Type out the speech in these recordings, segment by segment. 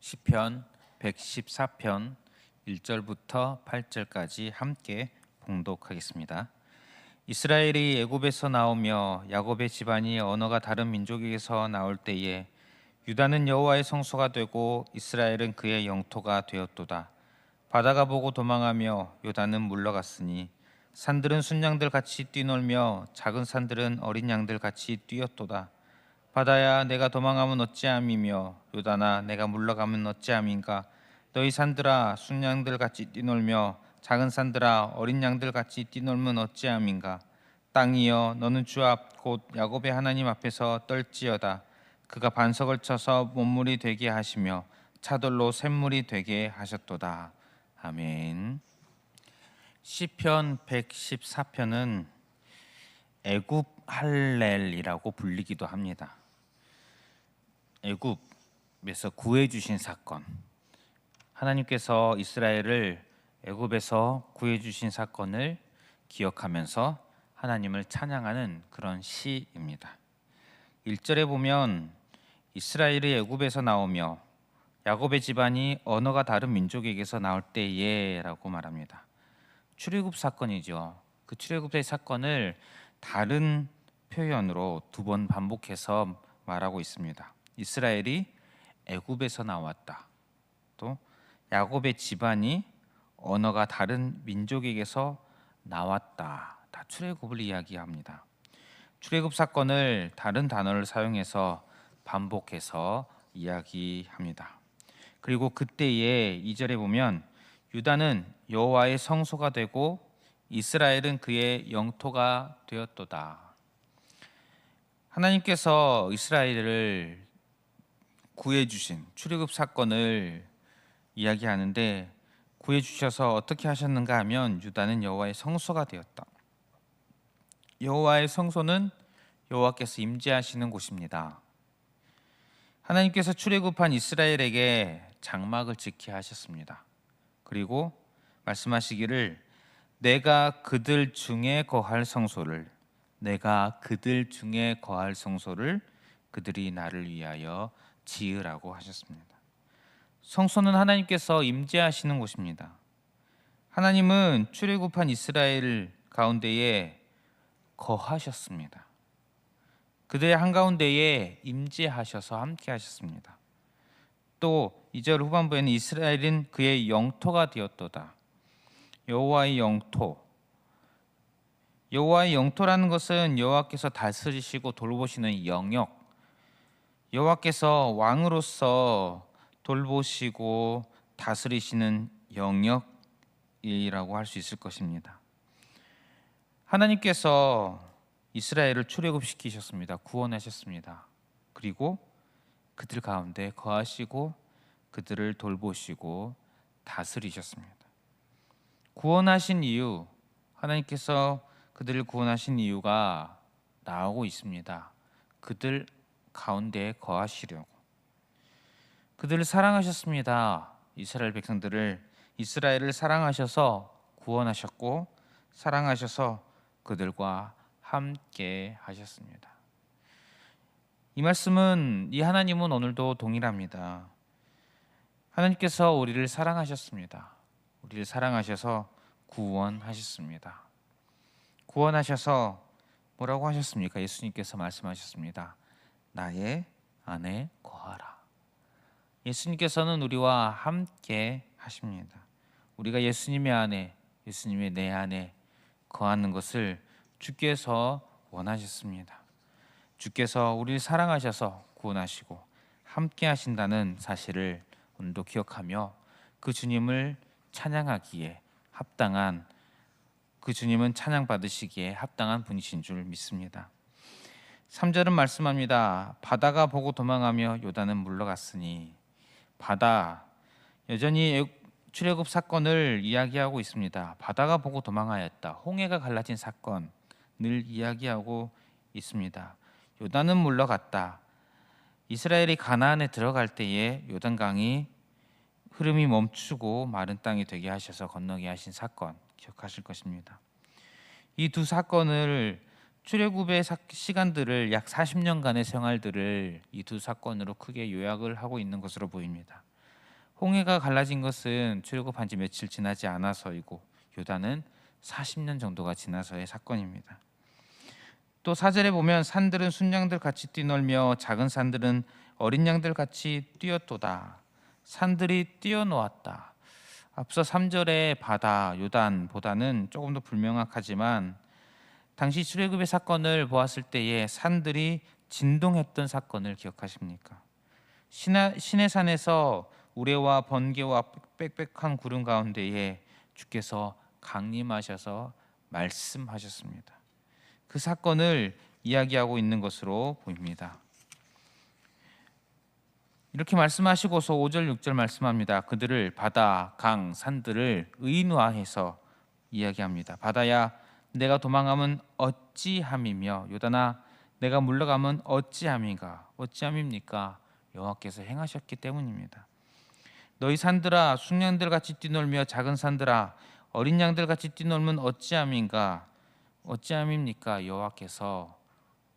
시편 114편 1절부터 8절까지 함께 봉독하겠습니다. 이스라엘이 애굽에서 나오며 야곱의 집안이 언어가 다른 민족에게서 나올 때에 유다는 여호와의 성소가 되고 이스라엘은 그의 영토가 되었도다. 바다가 보고 도망하며 요단은 물러갔으니 산들은 순양들 같이 뛰놀며 작은 산들은 어린 양들 같이 뛰었도다. 바다야 내가 도망하면 어찌함이며 요단아 내가 물러가면 어찌함인가. 너희 산들아 순양들 같이 뛰놀며 작은 산들아 어린 양들 같이 뛰놀면 어찌함인가. 땅이여 너는 주 앞 곧 야곱의 하나님 앞에서 떨지어다. 그가 반석을 쳐서 못물이 되게 하시며 차돌로 샘물이 되게 하셨도다. 아멘. 시편 114편은 애굽 할렐이라고 불리기도 합니다. 애굽에서 구해 주신 사건, 하나님께서 이스라엘을 애굽에서 구해 주신 사건을 기억하면서 하나님을 찬양하는 그런 시입니다. 1절에 보면 이스라엘이 애굽에서 나오며 야곱의 집안이 언어가 다른 민족에게서 나올 때에라고 말합니다. 출애굽 사건이죠. 그 출애굽의 사건을 다른 표현으로 두 번 반복해서 말하고 있습니다. 이스라엘이 애굽에서 나왔다. 또 야곱의 집안이 언어가 다른 민족에게서 나왔다. 다 출애굽을 이야기합니다. 출애굽 사건을 다른 단어를 사용해서 반복해서 이야기합니다. 그리고 그때에 2절에 보면 유다는 여호와의 성소가 되고 이스라엘은 그의 영토가 되었도다. 하나님께서 이스라엘을 구해주신 출애굽 사건을 이야기하는데, 구해주셔서 어떻게 하셨는가 하면 유다는 여호와의 성소가 되었다. 여호와의 성소는 여호와께서 임재하시는 곳입니다. 하나님께서 출애굽한 이스라엘에게 장막을 짓게 하셨습니다. 그리고 말씀하시기를 내가 그들 중에 거할 성소를 그들이 나를 위하여 지으라고 하셨습니다. 성소는 하나님께서 임재하시는 곳입니다. 하나님은 출애굽한 이스라엘 가운데에 거하셨습니다. 그들의 한가운데에 임재하셔서 함께 하셨습니다. 또 2절 후반부에는 이스라엘은 그의 영토가 되었도다. 여호와의 영토라는 것은 여호와께서 다스리시고 돌보시는 영역, 여호와께서 왕으로서 돌보시고 다스리시는 영역이라고 할 수 있을 것입니다. 하나님께서 이스라엘을 출애굽시키셨습니다. 구원하셨습니다. 그리고 그들 가운데 거하시고 그들을 돌보시고 다스리셨습니다. 구원하신 이유, 하나님께서 그들을 구원하신 이유가 나오고 있습니다. 그들 가운데 거하시려고. 그들을 사랑하셨습니다. 이스라엘을 사랑하셔서 구원하셨고 사랑하셔서 그들과 함께 하셨습니다. 이 말씀은, 이 하나님은 오늘도 동일합니다. 하나님께서 우리를 사랑하셨습니다. 우리를 사랑하셔서 구원하셨습니다. 구원하셔서 뭐라고 하셨습니까? 예수님께서 말씀하셨습니다. 나의 안에 거하라. 예수님께서는 우리와 함께 하십니다. 우리가 예수님의 안에, 예수님의 내 안에 거하는 것을 주께서 원하셨습니다. 주께서 우리를 사랑하셔서 구원하시고 함께 하신다는 사실을 오늘도 기억하며 그 주님을 찬양하기에 합당한, 그 주님은 찬양받으시기에 합당한 분이신 줄 믿습니다. 3절은 말씀합니다. 바다가 보고 도망하며 요단은 물러갔으니. 바다, 여전히 출애굽 사건을 이야기하고 있습니다. 바다가 보고 도망하였다. 홍해가 갈라진 사건을 이야기하고 있습니다. 요단은 물러갔다. 이스라엘이 가나안에 들어갈 때에 요단강이 흐름이 멈추고 마른 땅이 되게 하셔서 건너게 하신 사건 기억하실 것입니다. 이 두 사건을, 출애굽의 시간들을, 약 40년간의 생활들을 이 두 사건으로 크게 요약을 하고 있는 것으로 보입니다. 홍해가 갈라진 것은 출애굽한 지 며칠 지나지 않아서이고 요단은 40년 정도가 지나서의 사건입니다. 또 4절에 보면 산들은 순양들 같이 뛰놀며 작은 산들은 어린 양들 같이 뛰었도다. 산들이 뛰어놓았다. 앞서 3절의 바다 요단보다는 조금 더 불명확하지만 당시 출애굽의 사건을 보았을 때에 산들이 진동했던 사건을 기억하십니까? 시내산에서 우레와 번개와 빽빽한 구름 가운데에 주께서 강림하셔서 말씀하셨습니다. 그 사건을 이야기하고 있는 것으로 보입니다. 이렇게 말씀하시고서 5절 6절 말씀합니다. 그들을 바다, 강, 산들을 의인화해서 이야기합니다. 바다야 내가 도망하면 어찌함이며 요단아 내가 물러가면 어찌함인가 어찌함입니까? 여호와께서 행하셨기 때문입니다. 너희 산들아 순양들 같이 뛰놀며 작은 산들아 어린 양들 같이 뛰놀면 어찌함인가 어찌함입니까? 여호와께서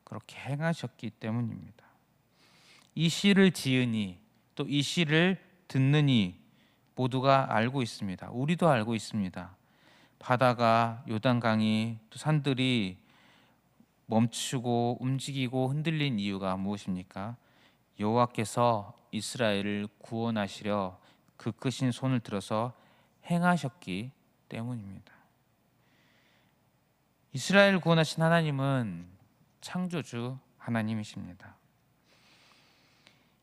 그렇게 행하셨기 때문입니다. 이 시를 지으니 또 이 시를 듣느니 모두가 알고 있습니다. 우리도 알고 있습니다. 바다가 요단강이 또 산들이 멈추고 움직이고 흔들린 이유가 무엇입니까? 여호와께서 이스라엘을 구원하시려 그 크신 손을 들어서 행하셨기 때문입니다. 이스라엘을 구원하신 하나님은 창조주 하나님이십니다.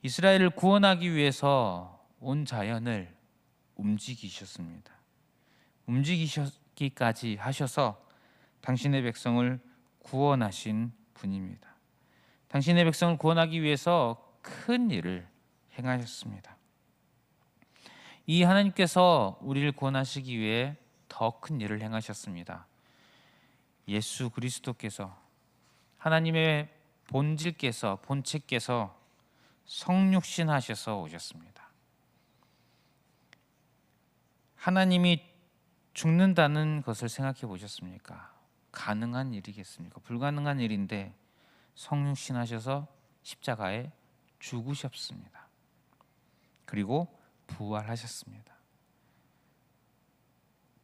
이스라엘을 구원하기 위해서 온 자연을 움직이셨습니다. 움직이기까지 하셔서 당신의 백성을 구원하신 분입니다. 당신의 백성을 구원하기 위해서 큰 일을 행하셨습니다. 이 하나님께서 우리를 구원하시기 위해 더 큰 일을 행하셨습니다. 예수 그리스도께서 하나님의 본질께서 본체께서 성육신 하셔서 오셨습니다. 하나님이 죽는다는 것을 생각해 보셨습니까? 가능한 일이겠습니까? 불가능한 일인데 성육신 하셔서 십자가에 죽으셨습니다. 그리고 부활하셨습니다.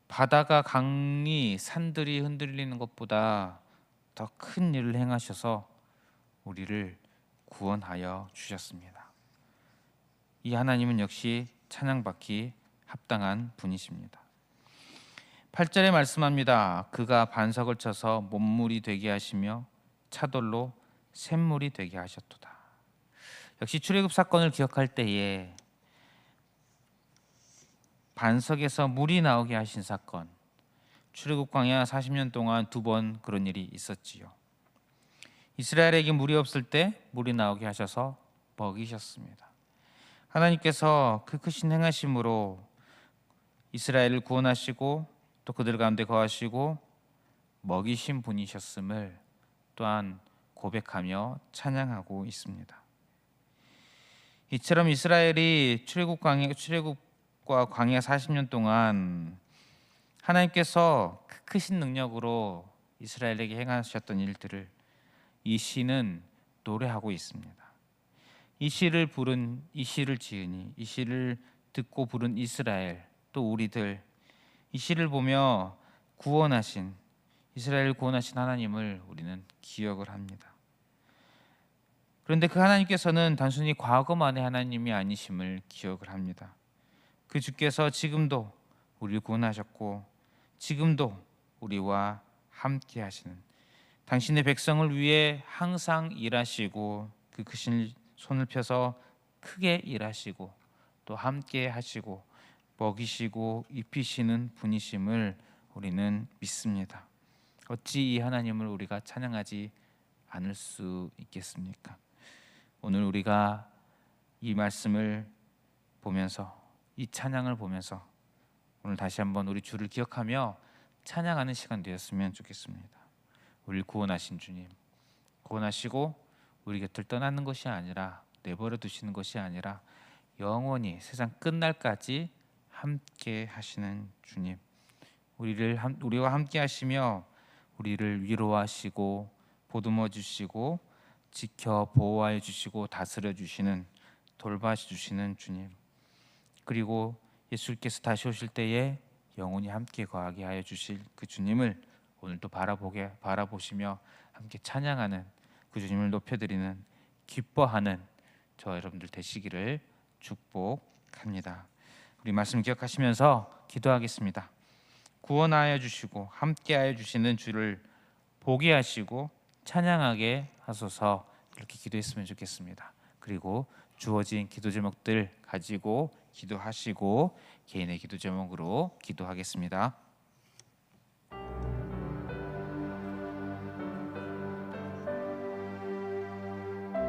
바다가 강이 산들이 흔들리는 것보다 더 큰 일을 행하셔서 우리를 구원하여 주셨습니다. 이 하나님은 역시 찬양받기 합당한 분이십니다. 8절에 말씀합니다. 그가 반석을 쳐서 못물이 되게 하시며 차돌로 샘물이 되게 하셨도다. 역시 출애굽 사건을 기억할 때에 반석에서 물이 나오게 하신 사건, 출애굽 광야 40년 동안 2번 그런 일이 있었지요. 이스라엘에게 물이 없을 때 물이 나오게 하셔서 먹이셨습니다. 하나님께서 그 크신 행하심으로 이스라엘을 구원하시고 또 그들 가운데 거하시고 먹이신 분이셨음을 또한 고백하며 찬양하고 있습니다. 이처럼 이스라엘이 출애굽과 광야 40년 동안 하나님께서 그 크신 능력으로 이스라엘에게 행하셨던 일들을 이 시는 노래하고 있습니다. 이 시를 지으니 이 시를 듣고 부른 이스라엘 또 우리들 이 시를 보며 이스라엘을 구원하신 하나님을 우리는 기억을 합니다. 그런데 그 하나님께서는 단순히 과거만의 하나님이 아니심을 기억을 합니다. 그 주께서 지금도 우리를 구원하셨고 지금도 우리와 함께 하시는 당신의 백성을 위해 항상 일하시고 그 크신 손을 펴서 크게 일하시고 또 함께 하시고 먹이시고 입히시는 분이심을 우리는 믿습니다. 어찌 이 하나님을 우리가 찬양하지 않을 수 있겠습니까? 오늘 우리가 이 말씀을 보면서 이 찬양을 보면서 오늘 다시 한번 우리 주를 기억하며 찬양하는 시간 되었으면 좋겠습니다. 우리를 구원하신 주님, 구원하시고 우리 곁을 떠나는 것이 아니라 내버려 두시는 것이 아니라 영원히 세상 끝날까지 함께 하시는 주님, 우리와 함께 하시며 우리를 위로하시고 보듬어 주시고 지켜 보호하여 주시고 다스려 주시는 돌봐 주시는 주님, 그리고 예수께서 다시 오실 때에 영원히 함께 거하게 하여 주실 그 주님을 오늘도 바라보시며 함께 찬양하는, 그 주님을 높여드리는, 기뻐하는 저 여러분들 되시기를 축복합니다. 우리 말씀 기억하시면서 기도하겠습니다. 구원하여 주시고 함께하여 주시는 주를 보게 하시고 찬양하게 하소서, 이렇게 기도했으면 좋겠습니다. 그리고 주어진 기도 제목들 가지고 기도하시고 개인의 기도 제목으로 기도하겠습니다.